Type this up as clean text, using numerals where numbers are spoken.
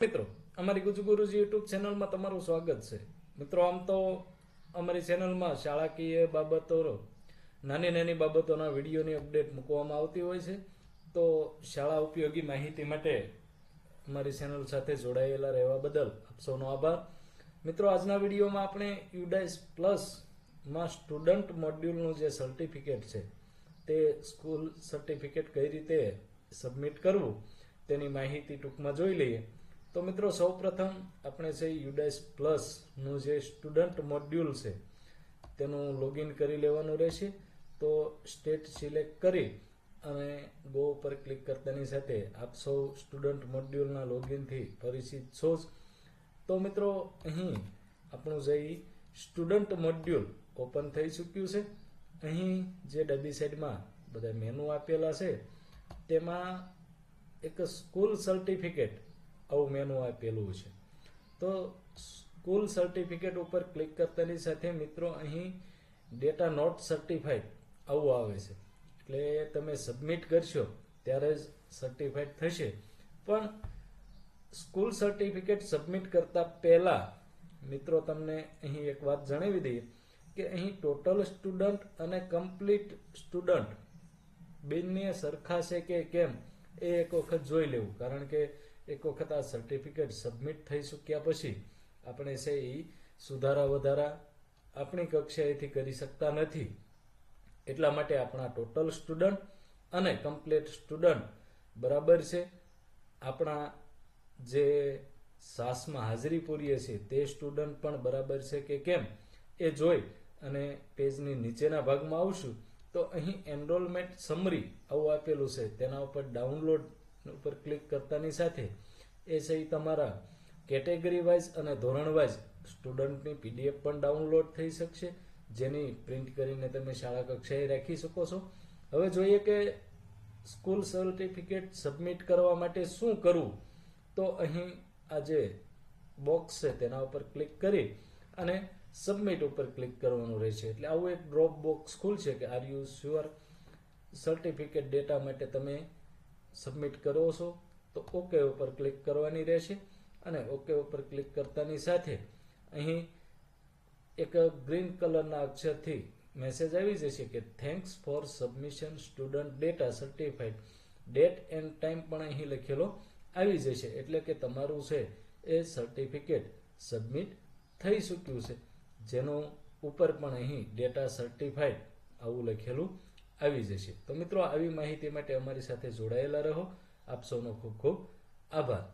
મિત્રો, અમારી ગુજુગુરુજી યુટ્યુબ ચેનલમાં તમારું સ્વાગત છે। મિત્રો, આમ તો અમારી ચેનલમાં શાળાકીય બાબતો, નાની નાની બાબતોના વિડીયોની અપડેટ મૂકવામાં આવતી હોય છે। તો શાળા ઉપયોગી માહિતી માટે અમારી ચેનલ સાથે જોડાયેલા રહેવા બદલ આપ સૌનો આભાર। મિત્રો, આજના વિડીયોમાં આપણે યુડાઇસ પ્લસમાં સ્ટુડન્ટ મોડ્યુલનું જે સર્ટિફિકેટ છે તે સ્કૂલ સર્ટિફિકેટ કઈ રીતે સબમિટ કરવું તેની માહિતી ટૂંકમાં જોઈ લઈએ। તો મિત્રો, સૌપ્રથમ આપણે છે યુડાઇસ પ્લસનું જે સ્ટુડન્ટ મોડ્યુલ છે તેનું લોગિન કરી લેવાનું રહેશે। તો સ્ટેટ સિલેક્ટ કરી અને ગો ઉપર ક્લિક કરતાની સાથે આપ સૌ સ્ટુડન્ટ મોડ્યુલના લોગિનથી પરિચિત છો જ। તો મિત્રો, અહીં આપણું જે સ્ટુડન્ટ મોડ્યુલ ઓપન થઈ ચૂક્યું છે। અહીં જે ડાબી સાઈડમાં બધા મેનુ આપેલા છે તેમાં એક સ્કૂલ સર્ટિફિકેટ આવું મેનુ આપેલું છે। તો સ્કૂલ સર્ટિફિકેટ ઉપર ક્લિક કરતાની સાથે મિત્રો અહીં ડેટા નોટ સર્ટિફાઈડ આવું આવે છે, એટલે તમે સબમિટ કરશો ત્યારે જ સર્ટિફાઈડ થશે। પણ સ્કૂલ સર્ટિફિકેટ સબમિટ કરતા પહેલા મિત્રો તમને અહીં એક વાત જણાવી દઈએ કે અહીં ટોટલ સ્ટુડન્ટ અને કમ્પ્લીટ સ્ટુડન્ટ બંને સરખા છે કે કેમ એ એક વખત જોઈ લેવું, કારણ કે એક વખત આ સર્ટિફિકેટ સબમિટ થઈ ચૂક્યા પછી આપણે છે એ સુધારા વધારા આપણી કક્ષાએથી કરી શકતા નથી। એટલા માટે આપણા ટોટલ સ્ટુડન્ટ અને કમ્પ્લીટ સ્ટુડન્ટ બરાબર છે, આપણા જે સાસમાં હાજરી પૂરીએ છીએ તે સ્ટુડન્ટ પણ બરાબર છે કે કેમ એ જોઈ અને પેજની નીચેના ભાગમાં આવશું તો અહીં એનરોલમેન્ટ સમરી આવું આપેલું છે, તેના ઉપર ડાઉનલોડ ઉપર ક્લિક કરતાની સાથે એ છે તમારા કેટેગરી વાઇઝ અને ધોરણ વાઇઝ સ્ટુડન્ટની પીડીએફ પણ ડાઉનલોડ થઈ શકશે, જેની પ્રિન્ટ કરીને તમે શાળા કક્ષાએ રાખી શકો છો। હવે જોઈએ કે સ્કૂલ સર્ટિફિકેટ સબમિટ કરવા માટે શું કરવું। તો અહીં આ જે બોક્સ છે તેના ઉપર ક્લિક કરી અને સબમિટ ઉપર ક્લિક કરવાનું રહેશે, એટલે આવું એક ડ્રોપ બોક્સ ખુલશે કે are you sure certificate data માટે તમે સબમિટ કરો છો, તો ઓકે ઉપર ક્લિક કરવાની રહેશે અને ઓકે ઉપર ક્લિક કરતાની સાથે અહીં એક ગ્રીન કલરના અક્ષરથી મેસેજ આવી જશે કે thanks for submission student data certified, date end time પણ અહીં લખેલો આવી જશે, એટલે કે તમારું છે એ સર્ટિફિકેટ સબમિટ થઈ ચૂક્યું છે, જેનું ઉપર પણ અહીં ડેટા સર્ટિફાઈડ આવું લખેલું આવી જશે। તો મિત્રો, આવી માહિતી માટે અમારી સાથે જોડાયેલા રહો। આપ સૌનો ખૂબ ખૂબ આભાર।